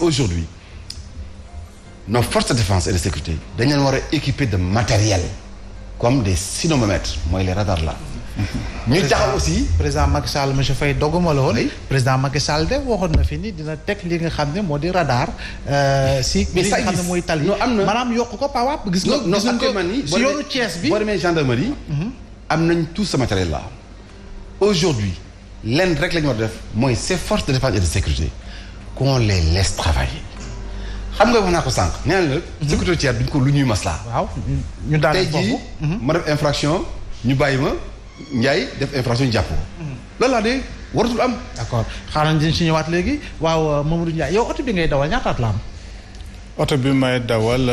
Aujourd'hui nos forces de défense et de sécurité dañ leen war a équiper de matériel comme des sismomètres mooy les radars là. ñu taxaw aussi. président Macky Sall monsieur Faye dogguma la woon. président Macky Sall de waxoon na fi ni dina teg li nga xam ne moo di radar. si li nga xam ne mooy tali. am na maanaam yokk ko Pawaap. gis nga gis nga ko si yoonu Thiès bi boo demee gendarmerie. am nañ tout ce matériel là. aujourd'hui lenn rek la ñu war a def mooy ces forces de défense et de sécurité qu'on les laisse travailler. xam nga wax naa ko sànq nee na la sécurité routière duñ ko lu ñuy maslaa. waaw ñu daal tey jii ma def infraction ñu bàyyi ma Ndiaye def infraction ñu jàpp ko. loolu laa de waratul am. d'accord xaaral nañ si ñëwaat léegi waaw Mamadou Ndiaye yow oto bi ngay dawal ñaataat la am. oto bi may dawal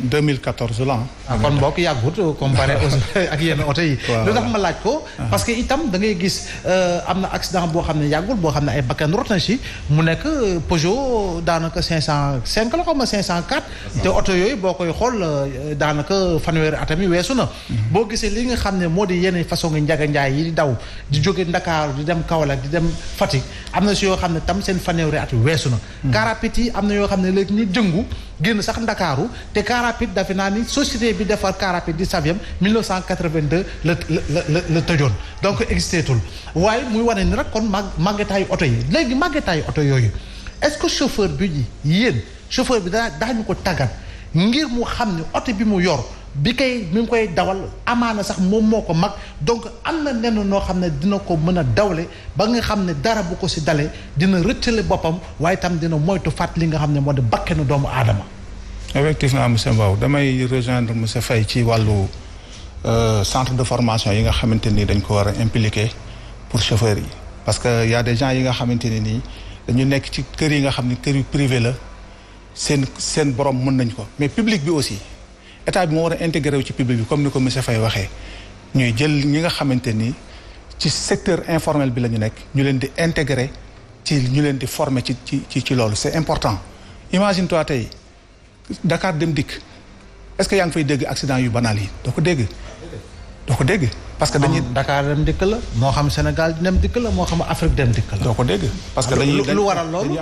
2014 la ah kon mbokk yàggut comparé ak yenn oto yi. lu tax ma laaj ko. parce que itam da ngay gis am na accident boo xam ne yàggul boo xam ne ay bakkan rot na si mu nekk Peugeot daanaka 505 la xaw ma 504. te oto yooyu boo koy xool daanaka fanweeri atam yi weesu na. boo gisee li nga xam ne moo di yenn façon nga njaga njaay yi di daw di jóge Ndakaaru di dem Kaolack di dem Fatick am na si yoo xam ne tam seen fanweeri at weesu na. car rapide yi am na yoo xam ne léegi jëngu génn sax Ndakaaru te car rapide dafa naa ni société bi defar car rapide di Saviem 1982 la tëjoon donc existé tul waaye muy wane ni rek kon màggetaayu oto yi léegi màggetaayu oto yooyu est-ce que chauffeur bi yéen chauffeur bi daañu ko tàggat ngir mu xam ne oto bi mu yor mi ngi koy dawal amaana sax moom moo ko mag donc am na nenn noo xam ne dina ko mën a dawle ba nga xam ne dara bu ko si dalee dina rëccale boppam waaye itam dina moytu fàtt li nga xam ne moo di bakkenu doomu aadama. effectivement monsieur Mbow damay rejoindre monsieur Faye ci wàllu centre de formation yi nga xamante ni dañ ko war a impliquer pour chauffeurs yi parce que y a des gens yi nga xamante ne nii dañu nekk ci kër yi nga xam ne kër yu privé la seen borom mën nañ ko mais public bi aussi. état bi moo war a intégré wu ci public bi comme ni ko monsieur Faye waxee ñuy jël ñi nga xamante ni ci secteur informel bi la ñu nekk ñu leen di intégré ñu leen di former ci loolu c'est important. imagine toi tey Dakar dem dikk est-ce que yaa ngi fay dégg accident yu banal yi doo ko dégg. parce que dañuy Dakar dem dikk la moo xam Sénégal dem dikk la moo xam Afrique dem dikk la. doo ko dégg parce que lu waral loolu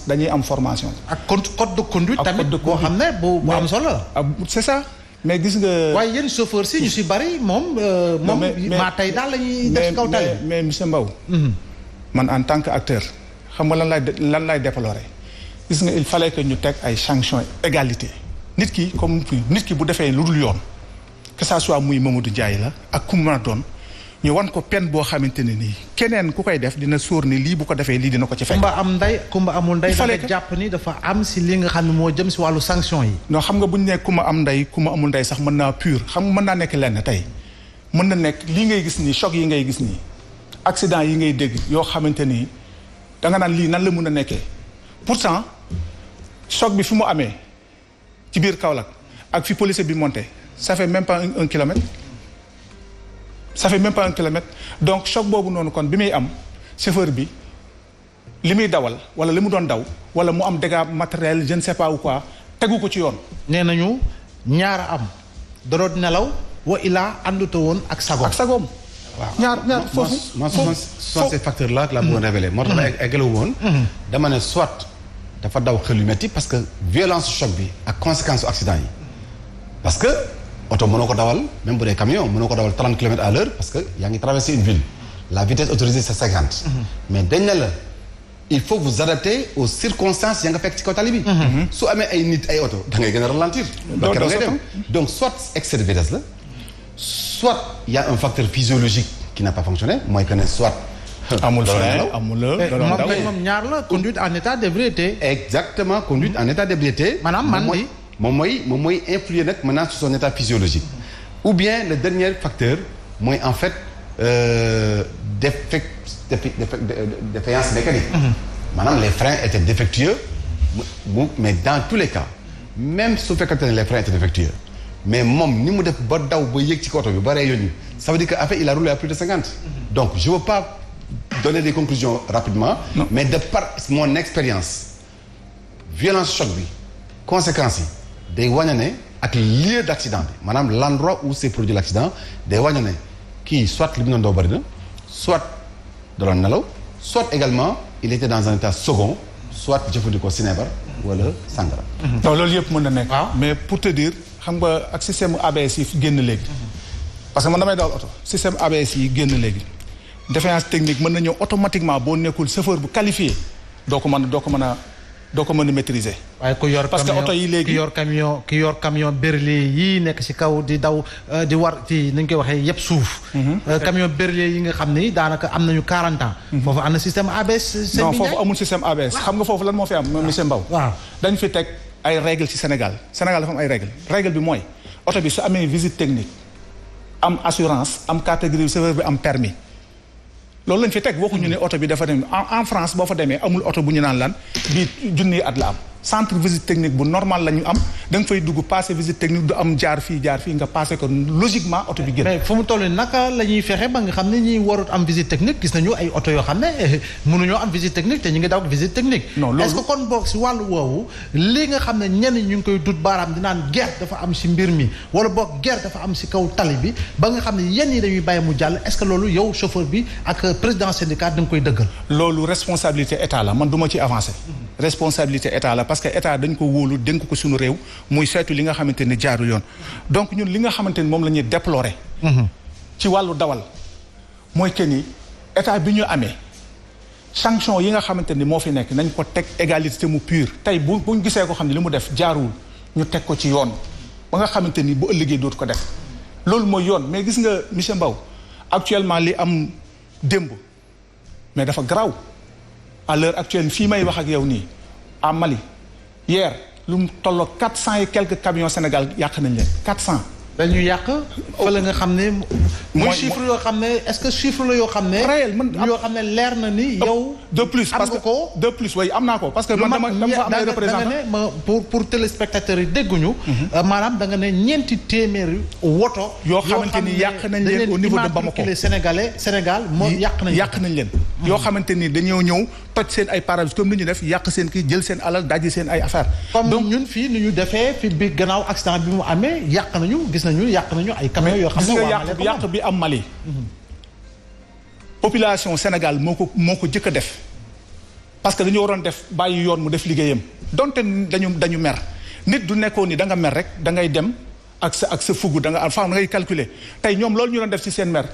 dañuy am formation. ak code de conduite tamit boo xam ne bu am solo la. c'est ça mais gis nga. waaye yéen chauffeur si ñu si bari moom maa tey daal la ñuy def ci kaw tali. mais monsieur Mbow. man en tant que acteur xam nga lan lay déplorer gis nga il fallait que ñu teg ay sanctions égalité nit ki bu defee lu dul yoon. que ça soit muy Mamadou Ndiaye la ak ku mu mën a doon ñu wan ko peine boo xamante ne nii keneen ku koy def dina sóor ni lii bu ko defee lii dina ko ci fekk. kumba amul ndey dafa jàpp ni dafa am si li nga xam ne moo jëm si wàllu sanction yi. non xam nga bu ñu nekk ku ma am ndey ku ma amul ndey sax mën naa pur xam nga mën naa nekk lenn tey mën na nekk lii ngay gis nii choc yi ngay gis nii accident yi ngay dégg yoo xamante ni danga naan lii nan la mën a nekkee pourtant choc bi fi mu amee ci biir Kaolack ak fi police bi monté. ça fait même pas un kilomètre donc choc boobu noonu kon bi muy am chauffeur bi li muy dawal wala li mu doon daw wala mu am dégâts matériels je ne sais pas ou quoi tegu ko ci yoon. nee nañu ñaara am doroot nelaw wa ilaa ànduta woon ak sagoom. waaw ñaar foofu. soit ces facteurs là que la bëggoon révélé moo tax eggalewu woon. dama ne soit dafa daw xel yu métti parce que violence choc bi ak conséquence su accident yi parce que. oto mënoo ko dawal même bu dee camion mënoo ko dawal 30 kilomètres à l'heure parce que yaa ngi traversé une ville la vitesse autorisée c'est 50. mais dañ ne la il faut vous adapter aux circonstances ya nga fekk ci kaw tali bi. su amee ay nit ay oto da ngay gën a ralentir. ba keroog ngay dem donc soit excès de vitesse la soit il y a un facteur physiologique qui n'a pas fonctionné mooy que ne soit. amul frein amul moom ñaar la conduite en état d'ébriété. exactement conduite en état d'ébriété. maanaam man di moom mooy influer nag maintenant sur son état physiologique ou bien le dernier facteur mooy en fait défaillance mécanique. maanaam les freins étaient défectueux mais dans tous les cas même su fekkante ne les freins étaient défectueux mais moom ni mu def ba daw ba yéeg ci oto bi ba rey yoon ça veut dire que en fait il a roulé à plus de 50. donc je veux pas donner des conclusions rapidement. Non. Mais de par mon expérience violence choc bi conséquences yi. day wane ne ak lieu d'accident bi maanaam l'endroit où s'est produit l'accident day wane ne kii soit li mu doon daw bëri na soit da doon nelaw soit également il était dans un état second soit jëfandikoo sinébar wala sangara. non loolu yëpp mën na nekk. waaw mais pour te dire xam nga ak système ABS yi génn léegi. parce que man damay dawal oto système ABS yi génn léegi. défaillance technique mën na ñëw automatiquement boo nekkul chauffeur bu qualifié doo ko mën a maîtriser. waaye ku yor parce que oto yi léegi ki yor camion berlier yii nekk ci kaw di daw di war ci nañ koy waxee yëpp suuf. camion berlier yi nga xam ni daanaka am nañu 40 ans. foofu am na système ABS. non foofu amul système ABS. xam nga foofu lan moo fi am monsieur Mbaw. waaw dañ fi teg ay règles ci Sénégal dafa am ay règles règle bi mooy oto bi su amee visite technique am assurance am catégorie chauffeur bi am permis loolu lañ fi teg waxuñu ne oto bi dafa dem en France boo fa demee amul oto bu ñu naan lan bii junniy at la am centre visite technique bu normal la ñu am da nga fay dugg passé visite technique du am jaar fii nga passé ko logiquement oto bi génn. mais fu mu toll nii naka la ñuy fexe ba nga xam ne ñi warut am visite technique gis nañu ay oto yoo xam ne mënuñoo am visite technique te ñu ngi daw visite technique. non loolu est-ce que kon boog si wàllu woowu li nga xam ne ñenn ñu ngi koy dut baaraam di naan guerre dafa am si mbir mi wala boog guerre dafa am si kaw tali bi ba nga xam ne yenn yi dañuy bàyyi mu jàll est-ce que loolu yow chauffeur bi ak président syndicat da nga koy dëggal. loolu responsabilité état la man du ma ci avancé. responsabilité état la parce que état dañ ko wóolu dénk ko suñu réew muy saytu li nga xamante ni jaarul yoon donc ñun li nga xamante ni moom la ñuy déplorer. ci wàllu dawal mooy que ni état bi ñu amee sanction yi nga xamante ni moo fi nekk nañ ko teg égalité mu pure tey buñ gisee ko xam ne li mu def jaarul ñu teg ko ci yoon ba nga xamante ni bu ëllëgee dootu ko def loolu mooy yoon mais gis nga monsieur Mbaw actuellement li am démb mais dafa garaaw à l'heure actuelle fii may wax ak yow nii à Mali hier lu mu tolloo 400 et quelques camions Sénégal yàq nañ leen 400. dañu yàq fële nga xam ne. muy chiffre yoo xam ne est-ce que chiffre la yoo xam ne. réel man yoo xam ne leer na ni yow. de plus parce que de plus oui am naa ko parce que man dama fa am ay représentant da nga ne pour téléspectateurs yi dégguñu. maanaam da nga ne ñeenti téeméeri woto. yoo xamante ni yàq nañ leen au niveau de Bamako Sénégal moo yàq nañ leen. yoo xamante ni dañoo ñëw toj seen ay pare-brise comme ni ñu def yàq seen kii jël seen alal dajji seen ay affaires. donc ñun fii ni ñu defee fi bi gannaaw accident bi mu amee yàq nañu yàq nañu ay camions yoo xam ne yàq bi am Mali. population Sénégal moo ko jëkk a def parce que dañu waroon def bàyyi yoon mu def liggéeyam donte dañu mer nit du nekkoon ni da nga mer rek da ngay dem ak sa fugu da ngay calculer tey ñoom loolu ñu doon def ci seen mer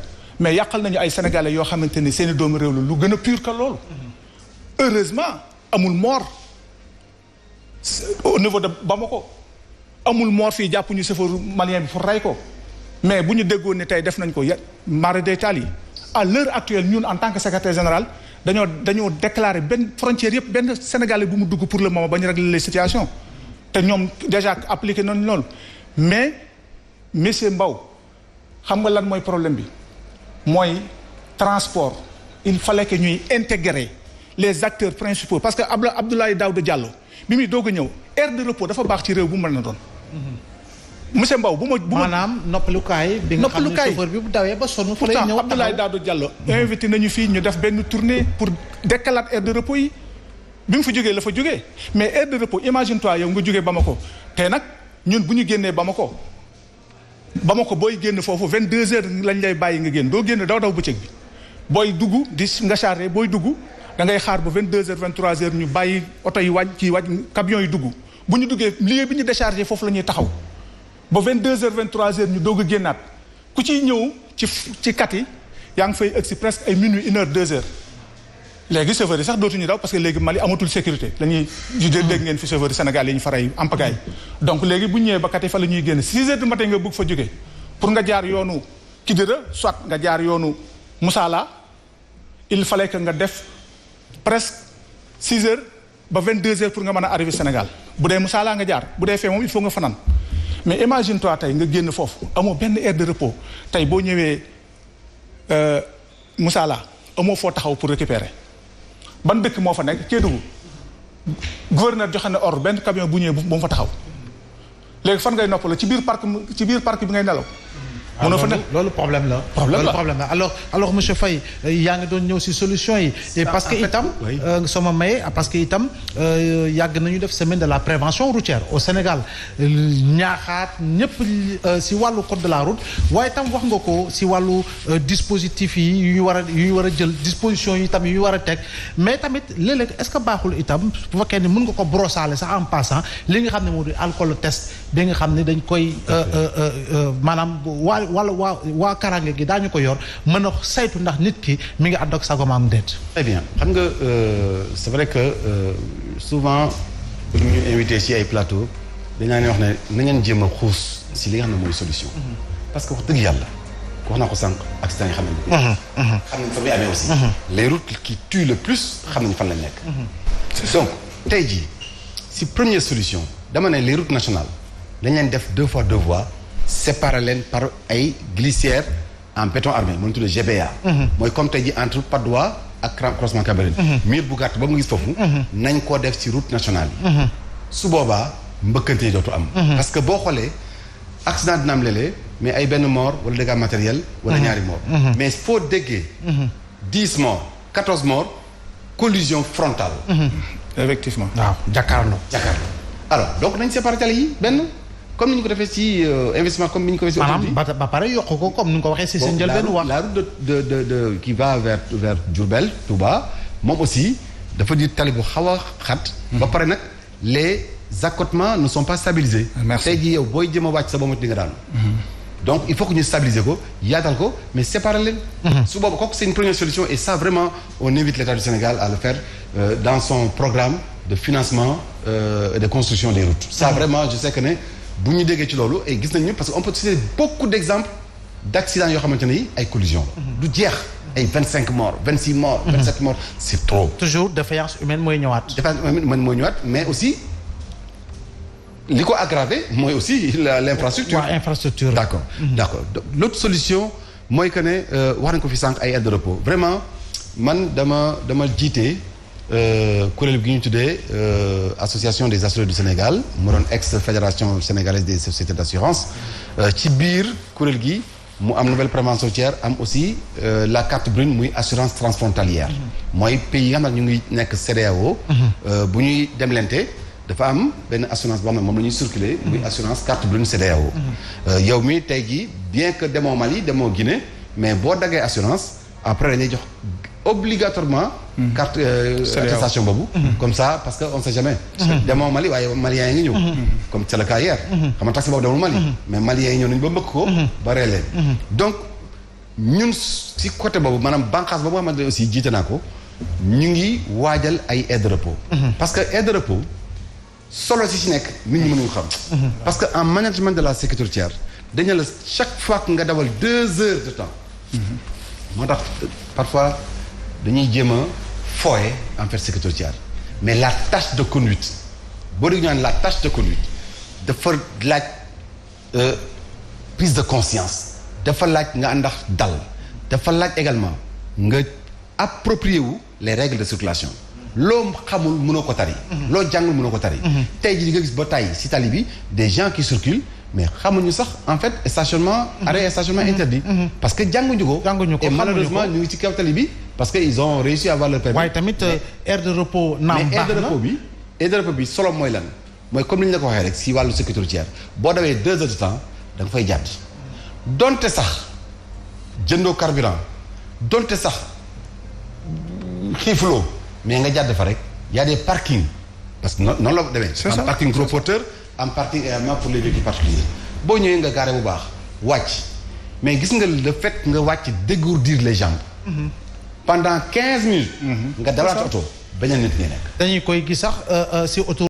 mais yàqal nañu ay sénégalais yoo xamante ni seeni doomu réew la lu gën a pur que loolu. heureusement amul mort au niveau de Bamako. amul mort fii jàpp ñu chauffeur malien bi pour rey ko mais bu ñu déggoon ne tey def nañ ko mare d'Italie à l'heure actuelle ñun en tant que secrétaire général dañoo déclarer benn frontière yëpp benn Sénégalais bu mu dugg pour le moment ba ñu régler les situations te ñoom déjà appliqué nañ loolu mais monsieur Mbaw xam nga lan mooy problème bi mooy transport il fallait que ñuy intégrer les acteurs principaux parce que Abdoulaye Daouda Diallo bi muy doog a ñëw aire de repos dafa baax ci réew bu mën na doon. monsieur Mbaw bu ma maanaam noppalukaay. bi nga xam ne chauffeur bi bu dawee ba sonn. fa lay ñëw pourtant Abdoulaye Daouda Diallo. invité nañu fii ñu def benn tournée pour dekkalaat aire de repos yi. bi mu fa jógee la fa jógee mais aire de repos imagine toi yow nga jógee Bamako te nag ñun bu ñu génnee Bamako booy génn foofu 22h lañ lay bàyyi nga génn doo génn daw bëccëg bi booy dugg nga chargé booy dugg. da ngay xaar ba 22h 23h ñu bàyyi oto yi wàcc camions yi dugg bu ñu duggee lieu bi ñu déchargé foofu la ñuy taxaw ba 22h 23h ñu doog a génnaat ku ciy ñëw ci kat yi yaa ngi fay egsi presque ay minuit 1h 2h léegi chauffeurs yi sax dootuñu daw parce que léegi Mali amatul sécurité la ñuy dégg ngeen fi chauffeurs yi Sénégal yi ñu faray en pagaille donc léegi bu ñu ñëwee ba kat yi fa la ñuy génn 6h du matin nga bëgg fa jógee pour nga jaar yoonu Kidira soit nga jaar yoonu Moussala il fallait que nga def presque 6h ba 22h pour nga mën a arriver Sénégal bu dee Moussala nga jaar bu dee fee moom il faut nga fanaan mais imagine toi tey nga génn foofu amoo benn aire de repos tey boo ñëwee Moussala amoo foo taxaw pour récupérer ban dëkk moo fa nekk Kédougou gouverneur joxe na ordre benn camion bu ñëwee bu mu fa taxaw léegi fan ngay noppaloo ci biir parc bi ngay nelaw. mënoo fa nekk loolu problème la. problème la alors monsieur Faye yaa ngi doon ñëw si solution yi. et parce que itam sama maye parce que itam yàgg nañu def semaine de la prévention routière au Sénégal ñaaxaat ñëpp si wàllu code de la route waaye itam wax nga ko si wàllu dispositif yi yu ñu war a jël disposition yi itam yu ñu war a teg mais tamit léeg-léeg est-ce que baaxul itam bu fekkee ni mën nga ko brossaale sax en passant li nga xam ne moo di alcool test bi nga xam ne dañ koy maanaam waa karange gi daañu ko yor mën a saytu ndax nit ki mi ngi ànd ak sagomaam déet. très bien xam nga c'est vrai que souvent bu ñu invité ci ay plateau dañaa ne wax ne na ngeen jéem a xuus si li nga xam ne mooy solution. parce que wax dëgg yàlla wax naa ko sànq accident yi xam nañ ko. xam nañ fa muy amee aussi. les routes qui tuent le plus xam nañ fan lañ nekk. donc tey jii si première solution dama ne les routes nationales dañ leen def 2 fois 2 voies séparer leen par ay glissières en béton armé moo ñu tuddee GBA. mooy comme tey jii entre Patte d'Oie ak croisement Cambérène. miir bu gàtt ba mu gis foofu. nañ koo def ci route nationale yi. su boobaa mbëkkante yi dootu am. parce que boo xoolee accident dina am léeg-léeg mais ay benn mort wala dégâts matériels. wala ñaari mort. mais foo déggee. 10 morts 14 morts collision frontale. effectivement waaw jàkkaarloo. alors donc nañ séparer tali yi benn comme ni ñu ko defee ci investissement comme ni ñu ko defee ci. maanaam ba pare yokk ko comme ni nga ko waxee. si seen njëlbeen wax la route de qui va vers Diourbel Touba moom aussi dafa di tali bu xaw a xat. ba pare nag les accotements ne sont pas stabilisés. merci tey jii yow booy jëm a wàcc sa boobu di nga daanu. donc il faut que ñu stabiliser ko yaatal ko mais séparer leen. su boobu kooku c'est une première solution et ça vraiment on invite l'État du Sénégal à le faire dans son programme de financement et de construction des routes. ça vraiment je sais que ne bu ñu déggee ci loolu et gis nañu parce que on peut citer beaucoup d'exemples d'accidents yoo xamante ne ay collisions la. du jeex ay 25 morts 26 morts. 27 morts c'est trop. toujours défaillance humaine mooy ñëwaat. défaillance humaine mooy ñëwaat mais aussi. li ko aggravé mooy aussi l'infrastructure. waaw infrastructure. d'accord d'accord l'autre solution mooy que ne wax nañ ko fi sànq ay aires de repos vraiment man dama jiite kuréel gi ñu tuddee association des assureurs du Sénégal mu doon ex fédération sénégalaise des sociétés d'assurance ci biir kuréel gi mu am nouvelle prévention routière am aussi la carte brune muy assurance transfrontalière. mooy pays yi nga xam ne ñu ngi nekk CEDEAO. bu ñuy demlante. dafa am benn assurance boo xam ne moom la ñuy circuler muy assurance carte brune CEDEAO. yow mi tey jii bien que demoo Mali demoo Guinée mais boo daggee assurance après dañuy jox obligatoirement carte attestation boobu comme ça parce que on sait jamais demoo Mali waaye Maliens yi ngi ñëw comme c'est le cas hier xam nga taxi boobu demul Mali mais Maliens yi ñëw nañu ba mbëkk ko ba ree leen donc ñun si côté boobu maanaam bànqaas boobu nga xamante ne aussi jiite naa ko ñu ngi waajal ay aires de repos parce que aires de repos solo si nekk nit ñi mënuñu xam. parce que en management de la sécurité routière dañu la chaque fois que nga dawal 2 heures de temps. moo tax parfois dañuy jéem a fooye en fait sécurité routière mais la tâche de conduite boo déggee ñu naan la tâche de conduite dafa laaj prise de conscience dafa laaj nga àndax dal dafa laaj également nga approprier wu les règles de circulation. loo xamul mënoo ko tari. loo jàngul mënoo ko tari. tey jii nga gis ba tey ci tali bi des gens qui circulent mais xamuñu sax en fait stationnement. arrêt et stationnement interdit. parce que jànguñu ko. et malheureusement ñu ngi ci kaw tali bi parce que ils ont réussi à avoir leur permis. waaye tamit aire de repos naam baax na mais aire de repos bi solo mooy lan mooy comme ni ñu la ko waxee rek ci wàllu sécurité routière boo dawee 2 heures de temps da nga fay jàdd. donte sax jëndoo carburant donte sax xiifuloo. mais nga jàdd fa rek y a des parkings parce que noonu la demee. c'est ça am parking gros porteur am parking également pour les véhicules particuliers boo ñëwee nga gaare bu baax wàcc mais gis nga le fait nga wàcc dégourdir les jambes. pendant 15 minutes. nga dawalaat oto beneen nit ñi nekk. dañuy koy gis sax si auto